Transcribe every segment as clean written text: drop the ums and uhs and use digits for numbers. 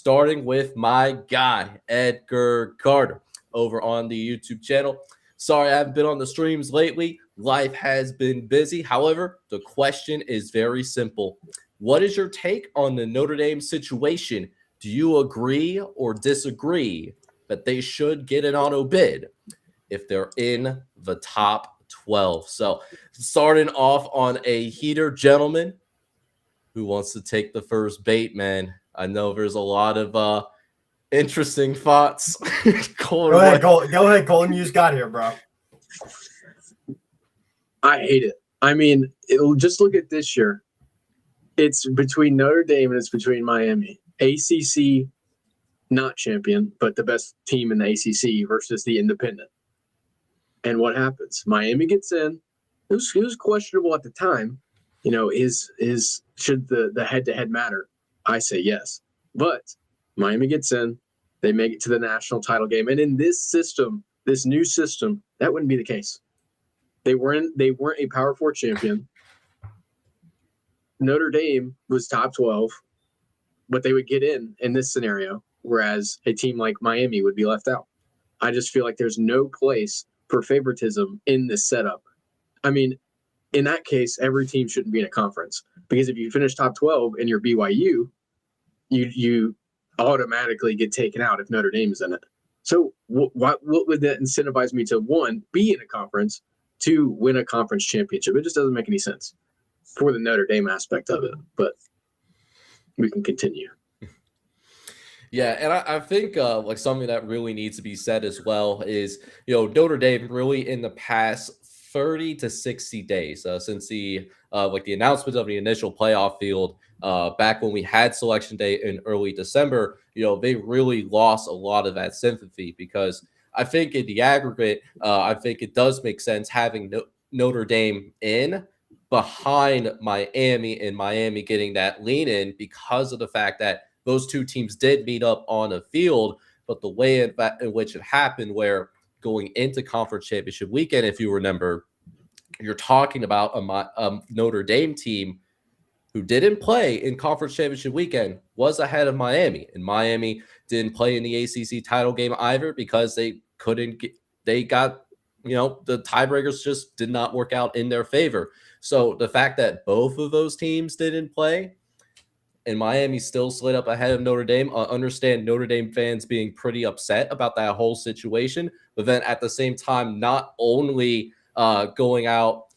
starting with my guy, Edgar Carter, over on the YouTube channel. Sorry, I haven't been on the streams lately. Life has been busy. However, the question is very simple. What is your take on the Notre Dame situation? Do you agree or disagree that they should get an auto bid if they're in the top 12? So, starting off on a heater, gentlemen, who wants to take the first bait, man? I know there's a lot of interesting thoughts. Go ahead, Colton. You just got here, bro. I hate it. I mean, just look at this year. It's between Notre Dame and it's between Miami. ACC, not champion, but the best team in the ACC versus the independent. And what happens? Miami gets in. It was questionable at the time. You know, should the head-to-head matter? I say yes. But Miami gets in. They make it to the national title game. And in this system, this new system, that wouldn't be the case. They weren't a Power 4 champion. Notre Dame was top 12, but they would get in this scenario, whereas a team like Miami would be left out. I just feel like there's no place for favoritism in this setup. I mean, in that case, every team shouldn't be in a conference, because if you finish top 12 and you're BYU, you automatically get taken out if Notre Dame is in it. So what would that incentivize me to, one, be in a conference, two, win a conference championship? It just doesn't make any sense for the Notre Dame aspect of it, but we can continue. Yeah, and I think like something that really needs to be said as well is, Notre Dame really in the past 30 to 60 days since the announcement of the initial playoff field back when we had selection day in early December, they really lost a lot of that sympathy, because I think in the aggregate, I think it does make sense having Notre Dame in behind Miami, and Miami getting that lean in because of the fact that those two teams did meet up on a field. But the way in which it happened, where going into conference championship weekend, if you remember, you're talking about a Notre Dame team who didn't play in conference championship weekend, was ahead of Miami. And Miami didn't play in the ACC title game either because the tiebreakers just did not work out in their favor. So the fact that both of those teams didn't play and Miami still slid up ahead of Notre Dame, I understand Notre Dame fans being pretty upset about that whole situation, but then at the same time, not only going out,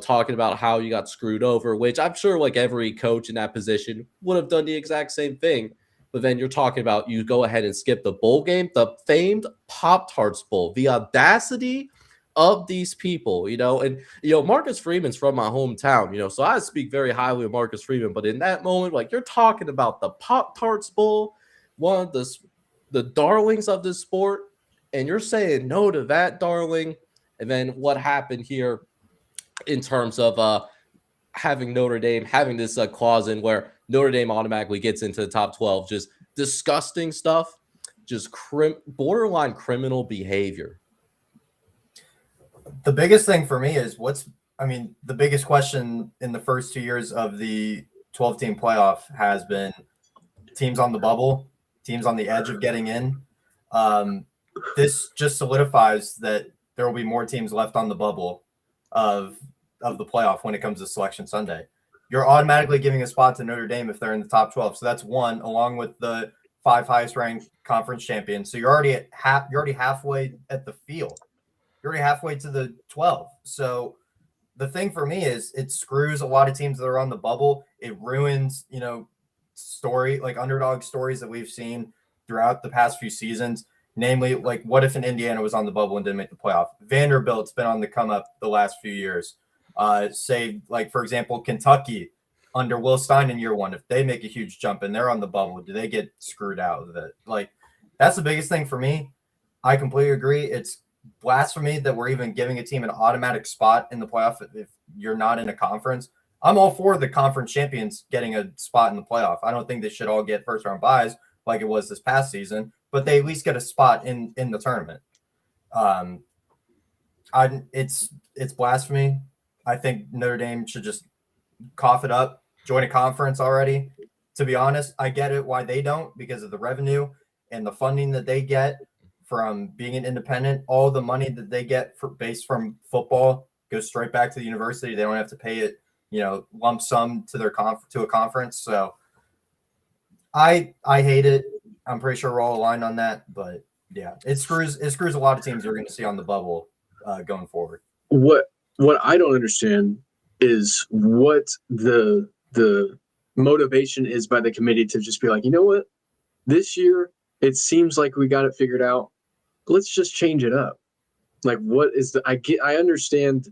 talking about how you got screwed over, which I'm sure like every coach in that position would have done the exact same thing. But then you're talking about you go ahead and skip the bowl game, the famed Pop-Tarts Bowl, the audacity of these people, and Marcus Freeman's from my hometown, so I speak very highly of Marcus Freeman, but in that moment, like, you're talking about the Pop-Tarts Bowl, one of the darlings of this sport, and you're saying no to that darling. And then what happened here in terms of having Notre Dame having this clause in where Notre Dame automatically gets into the top 12, just disgusting stuff, just borderline criminal behavior. The biggest thing for me is the biggest question in the first 2 years of the 12-team playoff has been teams on the bubble, teams on the edge of getting in. This just solidifies that there will be more teams left on the bubble of the playoff when it comes to Selection Sunday. You're automatically giving a spot to Notre Dame if they're in the top 12. So that's one, along with the 5 highest ranked conference champions. So you're already halfway at the field. You're already halfway to the 12. So the thing for me is it screws a lot of teams that are on the bubble. It ruins, underdog stories that we've seen throughout the past few seasons. Namely, like, what if an Indiana was on the bubble and didn't make the playoff? Vanderbilt's been on the come up the last few years. For example, Kentucky under Will Stein in year one, if they make a huge jump and they're on the bubble, do they get screwed out of it? Like, that's the biggest thing for me. I completely agree. It's blasphemy that we're even giving a team an automatic spot in the playoff if you're not in a conference. I'm all for the conference champions getting a spot in the playoff. I don't think they should all get first round byes like it was this past season, but they at least get a spot in the tournament. It's blasphemy. I think Notre Dame should just cough it up, join a conference already, to be honest, I get it why they don't, because of the revenue and the funding that they get from being an independent. All the money that they get based from football goes straight back to the university. They don't have to pay it, lump sum to their to a conference. So I hate it. I'm pretty sure we're all aligned on that, but yeah, it screws a lot of teams you're going to see on the bubble going forward. What I don't understand is what the motivation is by the committee to just be like, you know what, this year it seems like we got it figured out. Let's just change it up. Like, what is I understand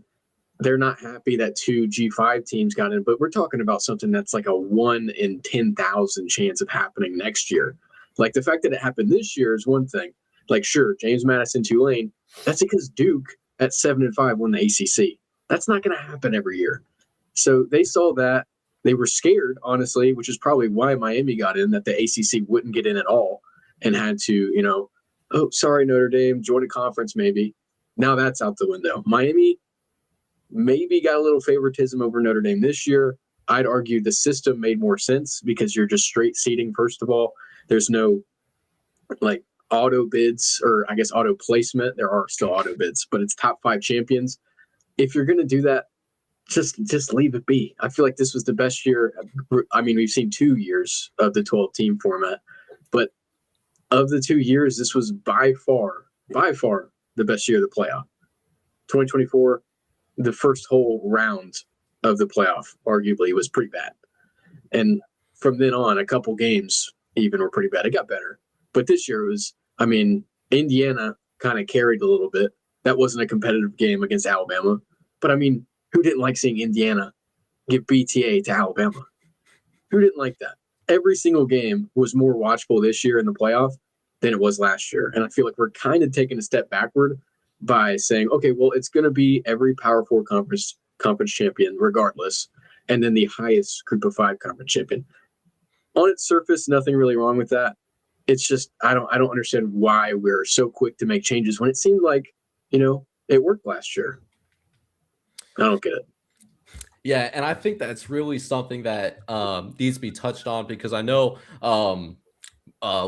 they're not happy that 2 G5 teams got in, but we're talking about something that's like a 1 in 10,000 chance of happening next year. Like, the fact that it happened this year is one thing. Like, sure, James Madison, Tulane, that's because Duke at 7-5 won the ACC. That's not going to happen every year. So they saw that. They were scared, honestly, which is probably why Miami got in, that the ACC wouldn't get in at all and had to, oh, sorry, Notre Dame, join a conference maybe. Now that's out the window. Miami maybe got a little favoritism over Notre Dame this year. I'd argue the system made more sense because you're just straight seeding, first of all. There's no, like, auto bids, or I guess auto placement. There are still auto bids, but it's top 5 champions. If you're going to do that, just leave it be. I feel like this was the best year. I mean, we've seen 2 years of the 12-team format, but of the 2 years, this was by far the best year of the playoff. 2024, the first whole round of the playoff arguably was pretty bad. And from then on, a couple games even were pretty bad. It got better. But this year was, I mean, Indiana kind of carried a little bit. That wasn't a competitive game against Alabama. But I mean, who didn't like seeing Indiana give BTA to Alabama? Who didn't like that? Every single game was more watchable this year in the playoff than it was last year. And I feel like we're kind of taking a step backward by saying, okay, well, it's going to be every Power 4 conference champion regardless, and then the highest Group of 5 conference champion. On its surface, nothing really wrong with that. It's just I don't understand why we're so quick to make changes when it seemed like, it worked last year. I don't get it. Yeah, and I think that's really something that needs to be touched on, because I know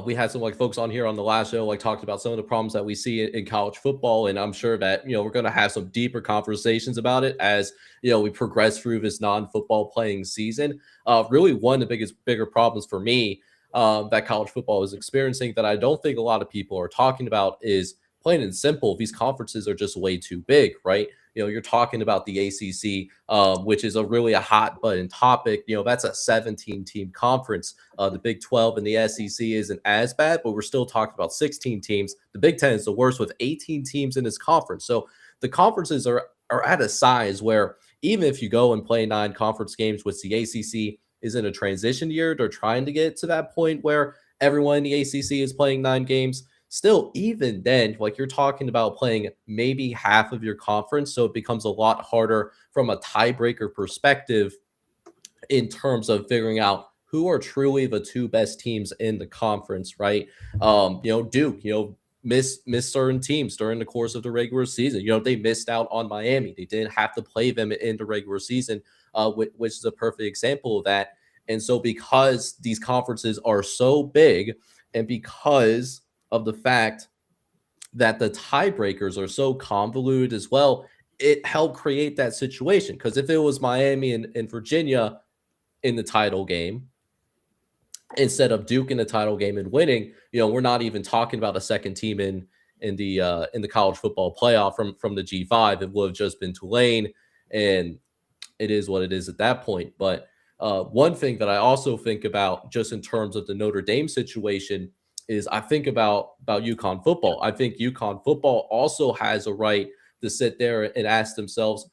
we had some folks on here on the last show talked about some of the problems that we see in college football, and I'm sure that we're going to have some deeper conversations about it as we progress through this non-football playing season. Really, one of the bigger problems for me that college football is experiencing that I don't think a lot of people are talking about is, plain and simple, these conferences are just way too big, right? You're talking about the ACC, which is a hot button topic. That's a 17-team conference. The Big 12 and the SEC isn't as bad, but we're still talking about 16 teams. The Big 10 is the worst with 18 teams in this conference. So the conferences are at a size where even if you go and play 9 conference games, which the ACC is in a transition year, they're trying to get to that point where everyone in the ACC is playing 9 games. Still, even then, you're talking about playing maybe half of your conference, so it becomes a lot harder from a tiebreaker perspective in terms of figuring out who are truly the 2 best teams in the conference, right? Duke, miss certain teams during the course of the regular season. They missed out on Miami. They didn't have to play them in the regular season, which is a perfect example of that. And so because these conferences are so big, and because of the fact that the tiebreakers are so convoluted as well, it helped create that situation. Because if it was Miami and Virginia in the title game instead of Duke in the title game and winning, we're not even talking about a second team in the college football playoff from the G5. It would have just been Tulane, and it is what it is at that point. But one thing that I also think about just in terms of the Notre Dame situation is I think about UConn football. I think UConn football also has a right to sit there and ask themselves,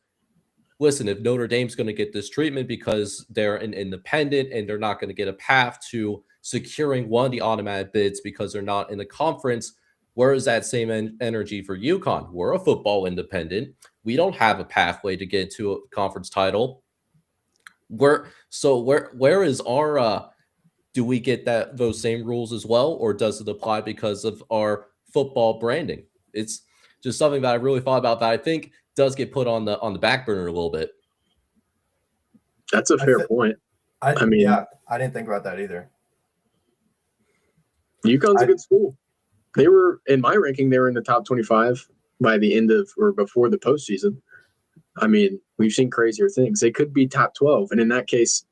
listen, if Notre Dame's going to get this treatment because they're an independent and they're not going to get a path to securing one of the automatic bids because they're not in the conference, where is that same energy for UConn? We're a football independent. We don't have a pathway to get to a conference title. Where is our do we get those same rules as well, or does it apply because of our football branding? It's just something that I really thought about that I think does get put on the back burner a little bit. That's a fair point. I mean, yeah, I didn't think about that either. UConn's a good school. They were, in my ranking, they were in the top 25 by the end of or before the postseason. I mean, we've seen crazier things. They could be top 12. And in that case,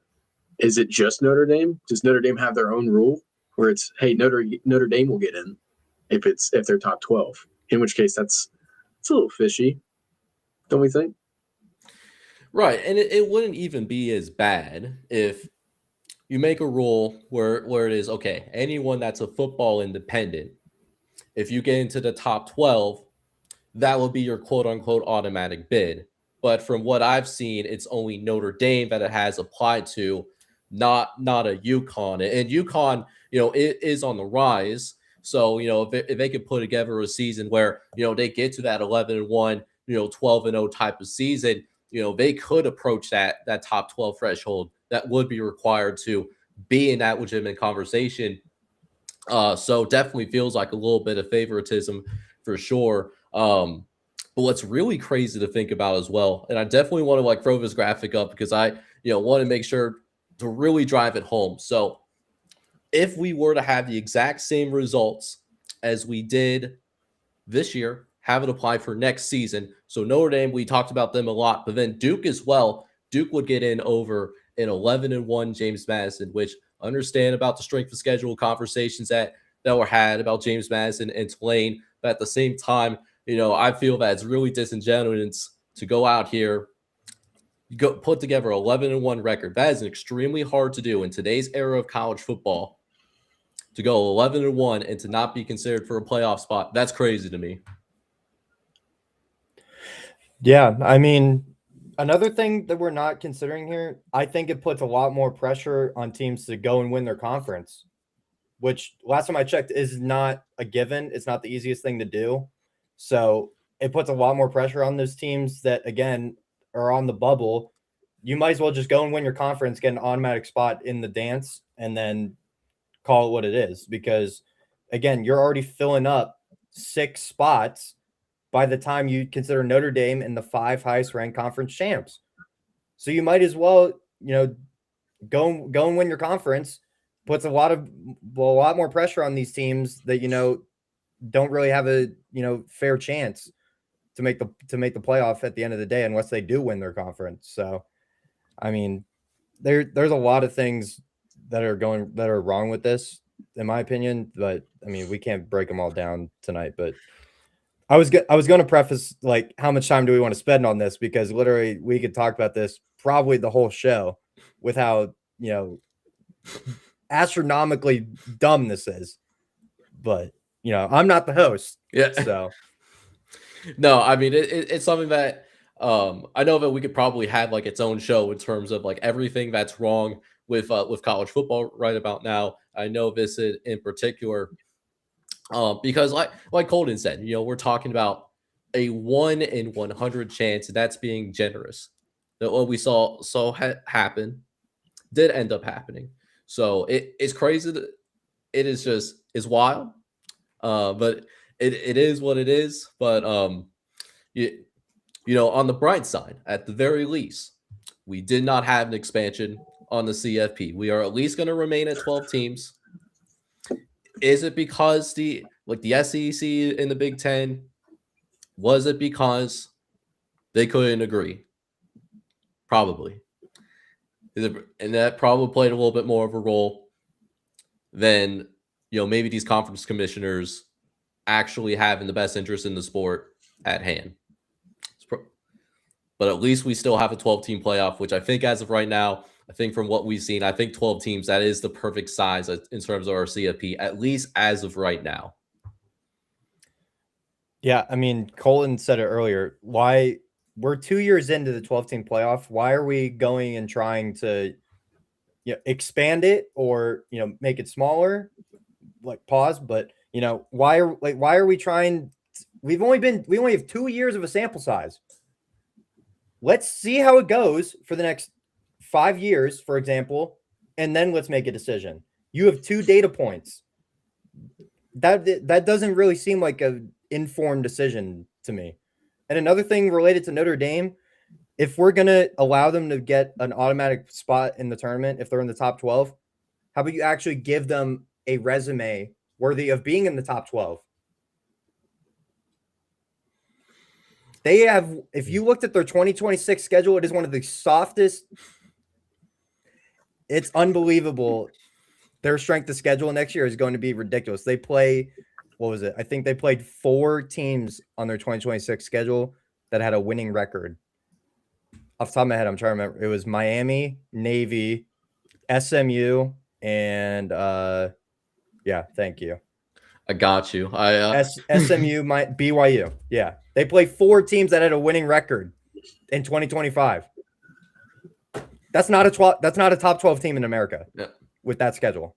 is it just Notre Dame? Does Notre Dame have their own rule where it's, hey, Notre Dame will get in if they're top 12? In which case, it's a little fishy, don't we think? Right. And it wouldn't even be as bad if you make a rule where it is, okay, anyone that's a football independent, if you get into the top 12, that will be your quote unquote automatic bid. But from what I've seen, it's only Notre Dame that it has applied to, not a UConn. And UConn, it is on the rise. So, if they could put together a season where, they get to that 11-1, 12-0 type of season, they could approach that top 12 threshold that would be required to be in that legitimate conversation. So definitely feels like a little bit of favoritism for sure. But what's really crazy to think about as well, and I definitely want to throw this graphic up because I, want to make sure to really drive it home. So if we were to have the exact same results as we did this year, have it apply for next season. So Notre Dame, we talked about them a lot, but then Duke as well. Duke would get in over an 11-1 James Madison, which understand about the strength of schedule conversations that were had about James Madison and Tulane. But at the same time, I feel that it's really disingenuous to go out here, go put together 11-1 record. That is extremely hard to do in today's era of college football. To go 11-1 and to not be considered for a playoff spot, that's crazy to me. Yeah, I mean, another thing that we're not considering here, I think it puts a lot more pressure on teams to go and win their conference, which last time I checked is not a given. It's not the easiest thing to do. So it puts a lot more pressure on those teams that, again, are on the bubble. You might as well just go and win your conference, get an automatic spot in the dance, and then call it what it is. Because, again, you're already filling up 6 spots by the time you consider Notre Dame in the 5 highest ranked conference champs. So you might as well, go and win your conference. Puts a lot more pressure on these teams that, don't really have a, fair chance to make the playoff at the end of the day, unless they do win their conference. So, I mean, there's a lot of things that are wrong with this, in my opinion, but I mean, we can't break them all down tonight, but I was going to preface, how much time do we want to spend on this? Because literally we could talk about this probably the whole show with how, astronomically dumb this is. But, I'm not the host. Yeah. So. No, I mean, it's something that I know that we could probably have its own show in terms of everything that's wrong with college football right about now. I know this in particular. Because like Colton said, we're talking about a 1 in 100 chance. That's being generous. That what we saw happen did end up happening. So it's crazy. It is just is wild. But it is what it is. But on the bright side, at the very least, we did not have an expansion on the CFP. We are at least going to remain at 12 teams. Is it because the SEC in the Big Ten? Was it because they couldn't agree? Probably. And that probably played a little bit more of a role than maybe these conference commissioners actually having the best interest in the sport at hand. But at least we still have a 12-team playoff, which I think as of right now, I think from what we've seen, I think 12 teams, that is the perfect size in terms of our CFP, at least as of right now. Yeah, I mean, Colin said it earlier. Why we're 2 years into the 12-team playoff? Why are we going and trying to expand it or make it smaller? Pause, but why are we trying? We only have 2 years of a sample size. Let's see how it goes for the next 5 years, for example, and then let's make a decision. You have 2 data points. That doesn't really seem like an informed decision to me. And another thing related to Notre Dame if we're gonna allow them to get an automatic spot in the tournament if they're in the top 12, how about you actually give them a resume worthy of being in the top 12? They have, if you looked at their 2026 schedule, it is one of the softest. It's unbelievable. Their strength of schedule next year is going to be ridiculous. They play, what was it? I think they played 4 teams on their 2026 schedule that had a winning record. Off the top of my head, I'm trying to remember. It was Miami, Navy, SMU, and yeah, thank you. I got you. SMU, BYU. Yeah, they play 4 teams that had a winning record in 2025. That's not a top 12 team in America with that schedule.